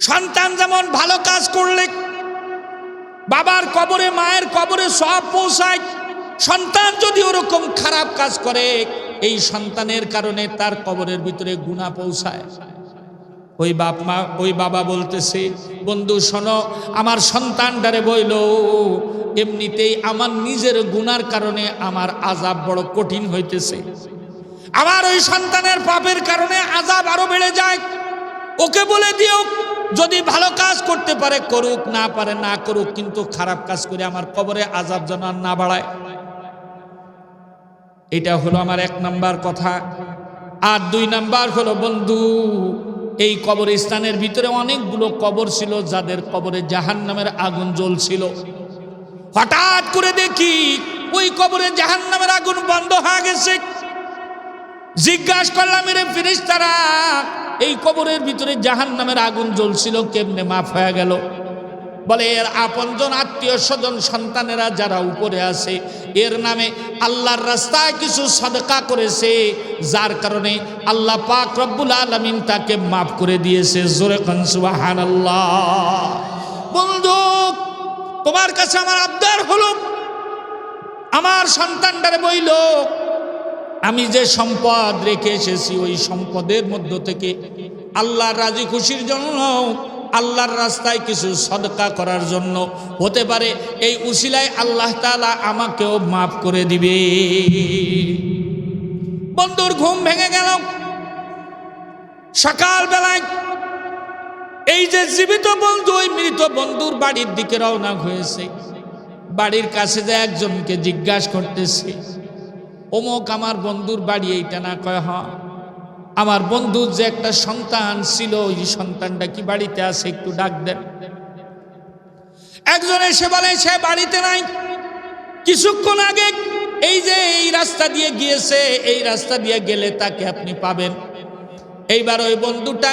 সন্তান যেমন ভালো কাজ করলে বাবার কবরে মায়ের কবরে সওয়াব পৌঁছায়। সন্তান যদি ওরকম খারাপ কাজ করে এই সন্তানের কারণে তার কবরের ভিতরে গুনাহ পৌঁছায়। ওই বাপ মা ওই বাবা বলতেছে, বন্ধু শোনো, আমার সন্তানটারে বইল এমনিতেই আমার নিজের গুনার কারণে আমার আযাব বড় কঠিন হইতেছে, আমার ওই সন্তানের পাপের কারণে আযাব আরো বেড়ে যায়। ওকে বলে দিও যদি ভালো কাজ করতে পারে করুক, না পারে না করুক, কিন্তু খারাপ কাজ করে আমার কবরে আযাব যেন আর না বাড়ায়। এটা হলো আমার 1 নাম্বার কথা। আর 2 নাম্বার হলো, বন্ধু এই কবরস্থানের ভিতরে অনেকগুলো কবর ছিল যাদের কবরে জাহান্নামের আগুন জ্বলছিল। হঠাৎ করে দেখি ওই কবরে জাহান্নামের আগুন বন্ধ হয়ে গেছে। জিজ্ঞাসা করলাম, এরে ফেরেশতারা, এই কবরের ভিতরে জাহান্নামের আগুন জ্বলছিল কেমনে মাফ হয়ে গেল? বলে এর আপনজন আত্মীয় স্বজন সন্তানেরা যারা উপরে আছে এর নামে আল্লাহর রাস্তায় কিছু সদকা করেছে, যার কারণে আল্লাহ পাক রব্বুল আলামিন তাকে মাফ করে দিয়েছে। জোরে কান সুবহানাল্লাহ। বন্ধু তোমার কাছে আমার আবদার হলো, আমার সন্তানটারে বইল আমি যে সম্পদ রেখে এসেছি ওই সম্পদের মধ্য থেকে আল্লাহর রাজি খুশির জন্য, আল্লাহর রাস্তায় কিছু সদকা করার জন্য, হতে পারে এই উসিলায় আল্লাহ তাআলা আমাকেও মাফ করে দিবে। বন্ধুর ঘুম ভেঙে গেল। সকালবেলায় এই যে জীবিত বন্ধু ওই মৃত বন্ধুর বাড়ির দিকে রওনা হয়েছে। বাড়ির কাছে যে একজনকে জিজ্ঞাসা করতেছে, অমুক আমার বন্ধুর বাড়ি এইটা না? কয় হ্যাঁ। আমার বন্ধুর যে একটা সন্তান ছিল ওই সন্তানটা কি বাড়িতে আছে, একটু ডাক দেন। একজন এসে বলে সে বাড়িতে নাই, কিছুক্ষণ আগে এই যে এই রাস্তা দিয়ে গিয়েছে, এই রাস্তা দিয়ে গেলে তাকে আপনি পাবেন। এইবার ওই বন্ধুটা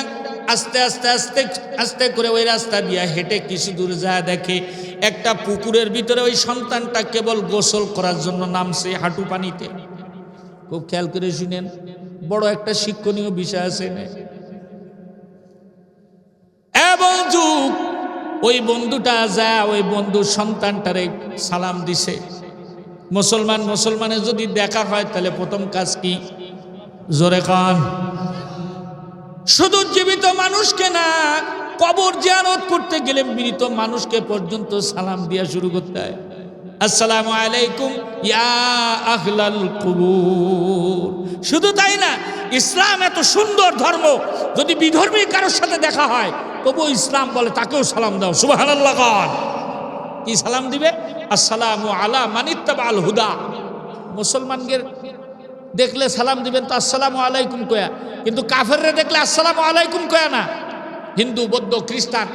আস্তে আস্তে আস্তে আস্তে করে ওই রাস্তা দিয়ে হেঁটে কিছু দূর যায়, দেখে একটা পুকুরের ভিতরে ওই সন্তানটা কেবল গোসল করার জন্য নামছে হাঁটু পানিতে। খুব খেয়াল করে শুনেন, বড় একটা শিক্ষণীয় বিষয় আছে। বন্ধু ওই বন্ধুটা যা ওই বন্ধুর সন্তানটারে সালাম দিছে। মুসলমানের যদি দেখা হয় তাহলে প্রথম কাজ কি? জোরে কান। শুধু জীবিত মানুষকে না, কবর জিয়ারত করতে গেলে মৃত মানুষকে পর্যন্ত সালাম দিয়া শুরু করতে হয়। আসসালামু আলাইকুম ইয়া আহলাল কুবুর। শুধু তাই না, ইসলাম এত সুন্দর ধর্ম, যদি বিধর্মী কারোর সাথে দেখা হয় তবু ইসলাম বলে তাকেও সালাম দাও। সুবহানাল্লাহ। কি সালাম দিবে? আসসালামু আলা মানিত্তাবাল হুদা। মুসলমানদের দেখলে সালাম দিবেন তো আসসালামু আলাইকুম কয়া, কিন্তু কাফেররে দেখলে আসসালামু আলাইকুম কয়া না। হিন্দু বৌদ্ধ খ্রিস্টান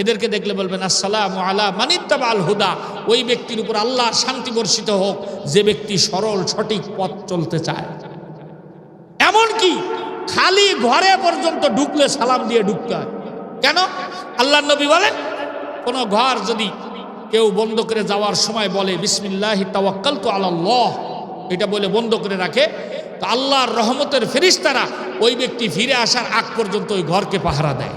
এদেরকে দেখলে বলবেন আসসালামু আলা মানিত্তাবাল হুদা। ওই ব্যক্তির উপর আল্লাহর শান্তি বর্ষিত হোক যে ব্যক্তি সরল সঠিক পথ চলতে চায়। এমনকি খালি ঘরে পর্যন্ত ঢুকলে সালাম দিয়ে ঢুকতে হয়। কেন? আল্লাহর নবী বলেন, কোন ঘর যদি কেউ বন্ধ করে যাওয়ার সময় বলে বিসমিল্লাহি তাওয়াক্কালতু আলাল্লাহ, এটা বলে বন্ধ করে রাখে, তো আল্লাহর রহমতের ফেরেশতারা ওই ব্যক্তি ফিরে আসার আগ পর্যন্ত ওই ঘরকে পাহারা দেয়।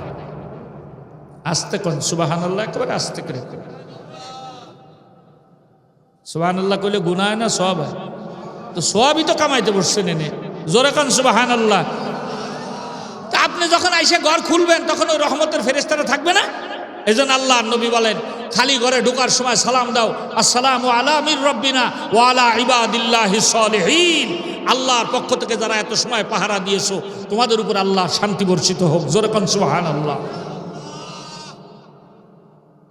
আস্তে কোন সুবহানাল্লাহ, একেবারে আস্তে করে। সুবহানাল্লাহ কইলে গুনাহ হয় না সওয়াব হয়? তো সওয়াবই তো কামাইতে বসছেন এনে। জোরে কোন সুবহানাল্লাহ। তা আপনি যখন আইসে ঘর খুলবেন তখন ওই রহমতের ফেরেশতারা থাকবে না? এজন্য আল্লাহর নবী বলেন খালি ঘরে ঢোকার সময় সালাম দাও, আসসালামু আলা মির রব্বিনা ওয়া আলা ইবাদিল্লাহিস সলিহিন। আল্লাহর পক্ষ থেকে যারা এত সময় পাহারা দিয়েছো তোমাদের উপর আল্লাহ শান্তি বর্ষিত হোক। জোরে কোন সুবহানাল্লাহ।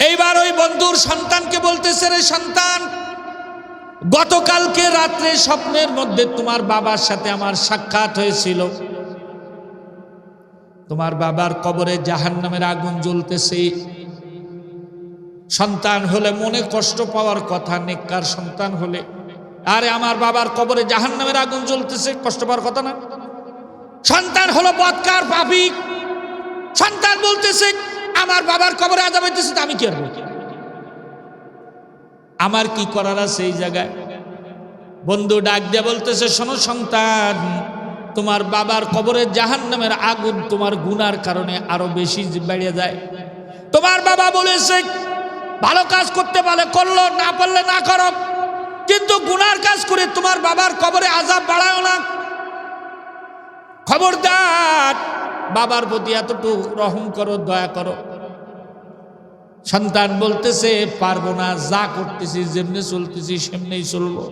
এইবার ওই বন্ধুর সন্তানকে বলতেছে, রে সন্তান, গতকালকে রাত্রে স্বপ্নের মধ্যে তোমার বাবার সাথে আমার সাক্ষাৎ হয়েছিল। তোমার বাবার কবরে জাহান্নামের আগুন জ্বলতেছে। সন্তান হলে মনে কষ্ট পাওয়ার কথা, নেককার সন্তান হলে। আরে আমার বাবার কবরে জাহান্নামের আগুন জ্বলতেছে, কষ্ট পাওয়ার কথা না? সন্তান হলো বদকার পাপী। সন্তান বলতেছে আমার বাবার কবরে আযাব হইতেছে, আমি কি করব? আমার কি করার আছে এই জায়গায়? বন্ধু ডাক দিয়ে বলতেছে, শোনো সন্তান, তোমার বাবার কবরে জাহান্নামের আগুন তোমার গুনার কারণে আরো বেশি বেড়ে যায়। তোমার বাবা বলেছে ভালো কাজ করতে পারলে করলো, না পারলে না করো, কিন্তু গুনার কাজ করে তোমার বাবার কবরে আযাব বাড়াও না। খবরদার, বাবার প্রতি এতটুকু রহম করো, দয়া করো। সন্তান বলতেছে পারবো না, যা করতেছি যেমনি চলতেছি সেমনি চলবো।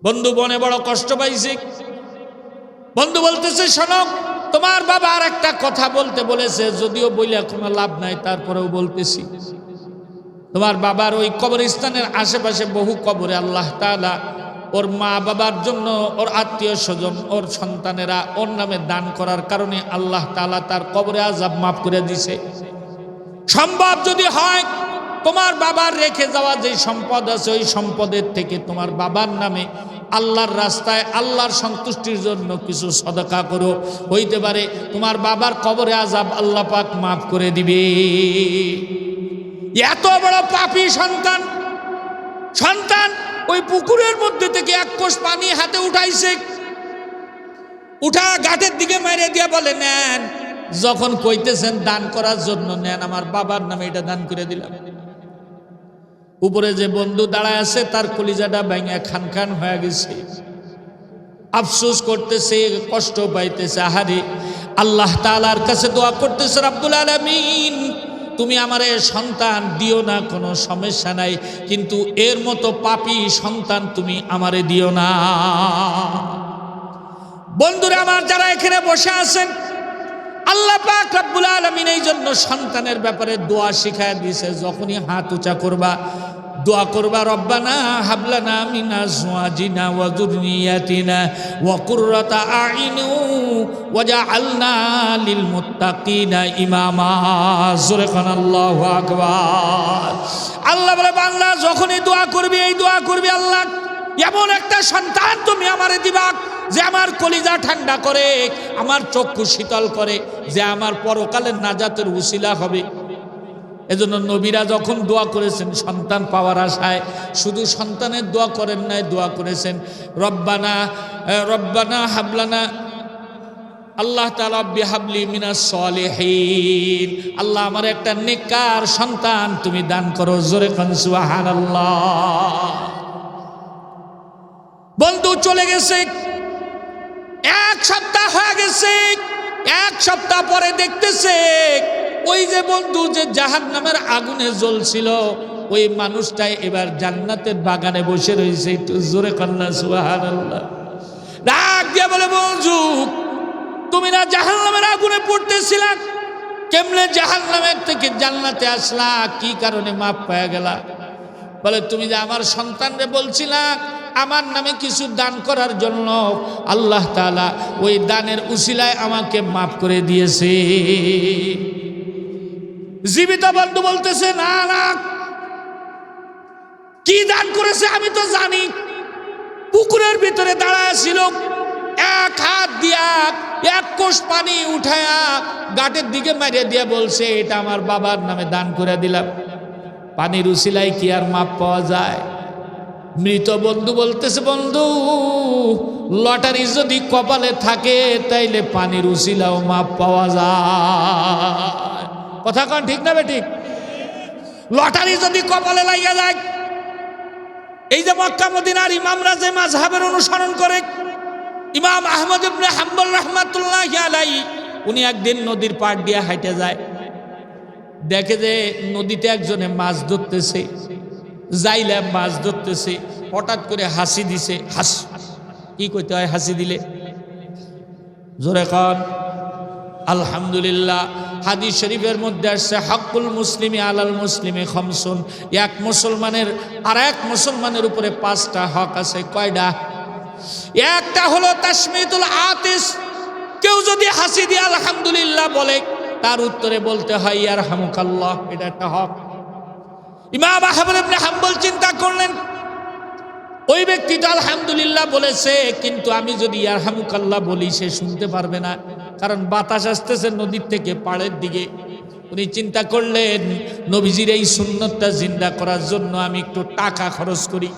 বন্ধু বনে বড় কষ্ট পাইছে। বন্ধু বলতেছে শোনো, তোমার বাবা আর একটা কথা বলতে বলেছে, যদিও বইলে কোনো লাভ নাই, তারপরেও বলতেছি। তোমার বাবার ওই কবরস্থানের আশেপাশে বহু কবরে আল্লাহ তাআলা ওর মা বাবার জন্য, ওর আত্মীয় স্বজন, ওর সন্তানেরা ওর নামে দান করার কারণে আল্লাহ তাআলা তার কবরে আযাব মাফ করে দিছে। সম্ভব যদি হয় তোমার বাবার রেখে যাওয়া যে সম্পদ আছে, ওই সম্পদের থেকে তোমার বাবার নামে আল্লাহর রাস্তায় আল্লাহর সন্তুষ্টির জন্য কিছু সদকা করো, হইতে পারে তোমার বাবার কবরে আযাব আল্লাহ পাক মাফ করে দিবে। এত বড় পাপী সন্তান, সন্তান ওই পুকুরের মধ্যে থেকে এক কোষ পানি হাতে উঠাইছে, উঠা ঘাটের দিকে মেরে দিয়ে বলে নেন। যখন কইতেছেন দান করার জন্য, নেন, আমার বাবার নামে এটা দান করে দিলাম। উপরে যে বন্ধু দাঁড়ায় আছে তার কলিজাটা ভেঙে খান খান হয়ে গেছে, আফসোস করতেছে, কষ্ট পাইতেছে। আহারে, আল্লাহ তাআলার কাছে দোয়া করতেছে, রব্বুল আলামিন তুমি আমারে সন্তান দিও না, কোনো সমস্যা নাই, কিন্তু এর মতো পাপী সন্তান তুমি আমারে দিও না। বন্ধুরা আমার যারা এখানে বসে আছেন, আল্লাহ পাক রব্বুল আলামিন এই জন্য সন্তানের ব্যাপারে দোয়া শিখায় দিয়েছে। যখনই হাত উঁচা করবা, দোয়া করবা, রব্বানা হাবলানা মিন আজওয়াজিনা ওয়া যুররিয়াতিনা ওয়া কুররাতা আইন ওয়াজআলনা লিল মুত্তাকিনা ইমামা। জোরে কান আল্লাহু আকবার। আল্লাহ বলে, বান্দা যখনই দোয়া করবি, এই দোয়া করবি, আল্লাহ এমন একটা সন্তান তুমি আমারে দিবা যে আমার কলিজা ঠান্ডা করে, আমার চক্ষু শীতল করে, যে আমার পরকালের নাজাতের উসিলা হবে। এজন্য নবীরা যখন দোয়া করেছেন সন্তান পাওয়ার আশায়, শুধু সন্তানের দোয়া করেন নাই, দোয়া করেছেন রব্বানা রব্বানা হাবলানা, আল্লাহ তাআলা বিহাবলি মিনাস সলিহিন, আল্লাহ আমার একটা নেককার সন্তান তুমি দান করো। জোরে কান সুবহানাল্লাহ। বন্ধু চলে গেছে, এক সপ্তাহ হয়ে গেছে। এক সপ্তাহ পরে দেখতেছে ওই যে বন্ধু যে জাহান্নামের আগুনে জ্বলছিল, ওই মানুষটাই এবার জান্নাতের বাগানে বসে রয়েছে। একটু জোরে কান্না সুবহানাল্লাহ। ডাক দিয়ে বলে, বন্ধু তুমি না জাহান্নামের আগুনে পড়তেছিলা, কেমনে জাহান্নামের থেকে জান্নাতে আসলা? কি কারণে মাপ পেয়ে গেলা? বলে, তুমি যে আমার সন্তানরে বলছিলা আমার নামে কিছু দান করার জন্য, আল্লাহ তাআলা ওই দানের উসিলায় আমাকে মাফ করে দিয়েছে। জীবিত বন্ধু বলতেছে, না না, কি দান করেছে আমি তো জানি। পুকুরের ভিতরে দাঁড়ায় ছিল, এক হাত দিয়া এক কোষ পানি উঠায়া ঘাটের দিকে মেরে দিয়ে বলছে, এটা আমার বাবার নামে দান করে দিলাম। পানির উসিলায় কি আর মাপ পাওয়া যায়? মৃত বন্ধু বলতেছে, বন্ধু লটারি যদি কপালে থাকে তাইলে পানির উসিলাও মাপ পাওয়া যায়। কথা কন ঠিক না বেঠিক? লটারি যদি কপালে লাগিয়া যায়, এই যে মক্কা মদিনার ইমামরা যে মাযহাবের অনুসরণ করে, ইমাম আহমদ ইবনে হাম্বল রাহমাতুল্লাহি আলাইহি, উনি একদিন নদীর পাড় দিয়ে হাঁটে যায়, দেখে যে নদীতে একজনে মাছ ধরতেছে, যাইলে মাছ ধরতেছে, হঠাৎ করে হাসি দিছে। হাস কি কইতে হয় হাসি দিলে? জোরে কান আলহামদুলিল্লাহ। হাদিস শরীফের মধ্যে আসছে, হাক্কুল মুসলিমি আলাল মুসলিমি খামসুন, এক মুসলমানের আর এক মুসলমানের উপরে 5টা হক আছে। কয়টা? একটা হলো তাসমিতুল আতিস, কেউ যদি হাসি দিয়ে আলহামদুলিল্লাহ বলে, তার উত্তরে বলতে হয় ইয়ারহামুকাল্লাহ, এটা একটা হক। ইমাম আহমদ ইবনে হাম্বল চিন্তা করলেন, ওই ব্যক্তিটা আলহামদুলিল্লাহ বলেছে, কিন্তু আমি যদি ইয়ারহামুকাল্লাহ বলি সে শুনতে পারবে না, কারণ বাতাস আসতেছে নদীর থেকে পাড়ের দিকে। উনি চিন্তা করলেন, নবীজির এই সুন্নতটা জিন্দা করার জন্য আমি একটু টাকা খরচ করি।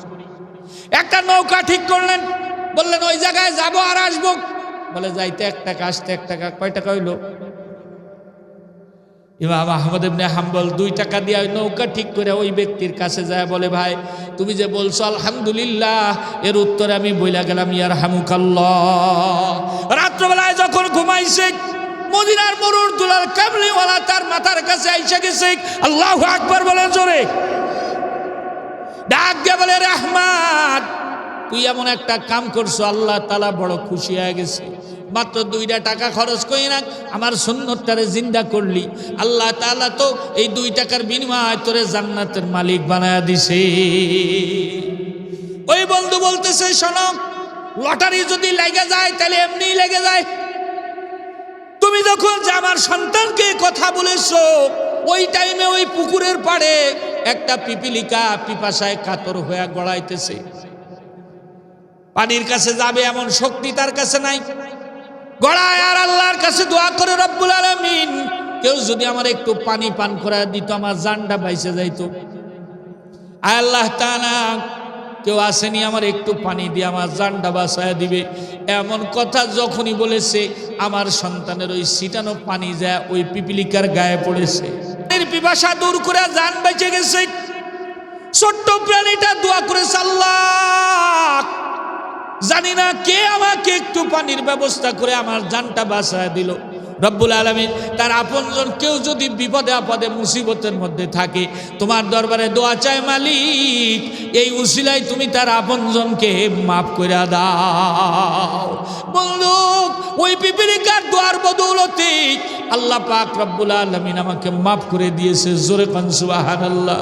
একটা নৌকা ঠিক করলেন, বললেন ওই জায়গায় যাব আর আসবো। বলে যাইতে 1 টাকা, আসতে 1 টাকা। কয় টাকা হইল? ইমাম আহমদ ইবনে হাম্বল 2 টাকা দিয়ে ওই নৌকা ঠিক করে ওই ব্যক্তির কাছে যায়, বলে ভাই তুমি যে বলছো আলহামদুলিল্লাহ, এর উত্তরে আমি বইলা গেলাম ইয়ারহামুকাল্লাহ। রাত্রবেলায় যখন ঘুমাইছে, মদিনার মরুর দুলার কামলিওয়ালা তার মাথার কাছে আইসা গেছে। আল্লাহু আকবার বলেন জোরে। ডাক দিয়ে বলে রহমান, তুই এমন একটা কাম করছো, আল্লাহ তাআলা বড় খুশি হয়ে গেছে। মাত্র 2টা টাকা খরচ করি না আমার সুন্নতটারে জিন্দা করলি, আল্লাহ তাআলা তো এই 2 টাকার বিনিময়ে তোরে জান্নাতের মালিক বানায়া দিছে। ওই বন্ধু বলতেছে, শোনো, লটারি যদি লেগে যায় তাহলে এমনিই লেগে যায়। তুমি যখন যে আমার সন্তানকে কথা বলেছো, ওই টাইমে ওই পুকুরের পাড়ে একটা পিপিলিকা পিপাসায় কাতর হয়ে গড়াইতেছে, পানির কাছে যাবে এমন শক্তি তার কাছে নাই, গড়ায় আর আল্লাহর কাছে দোয়া করে, রব্বুল আলামিন কেউ যদি আমার একটু পানি পান করা দিত, আমার জানটা বাইসে যাইতো। আয় আল্লাহ তাআলা, কেউ আসেনি আমার একটু পানি দিয়ে আমার জানটা বাঁচায় দিবে। এমন কথা যখনই বলেছে, আমার সন্তানের ওই ছিটানো পানি যায় ওই পিপিলিকার গায়ে পড়েছে, পিপাসা দূর করে জান বেঁচে গেছে। ছোট্ট প্রাণীটা দোয়া করেছে, আল্লাহ জানি না কে আমাকে একটু পানির ব্যবস্থা করে আমার জানটা বাঁচায় দিল। রব্বুল আলামিন তার আপনজন কেউ যদি বিপদে আপদে মুসিবতের মধ্যে থাকে, তোমার দরবারে দোয়া চায় মালিক, এই উসিলায় তুমি তার আপনজনকে মাফ করে দাও। বন্ধু, ওই পিপিলিকার দোয়ার বদৌলতে আল্লাহ পাক রব্বুল আলামিন আমাকে মাফ করে দিয়েছে। জোরে কান সুবহানাল্লাহ।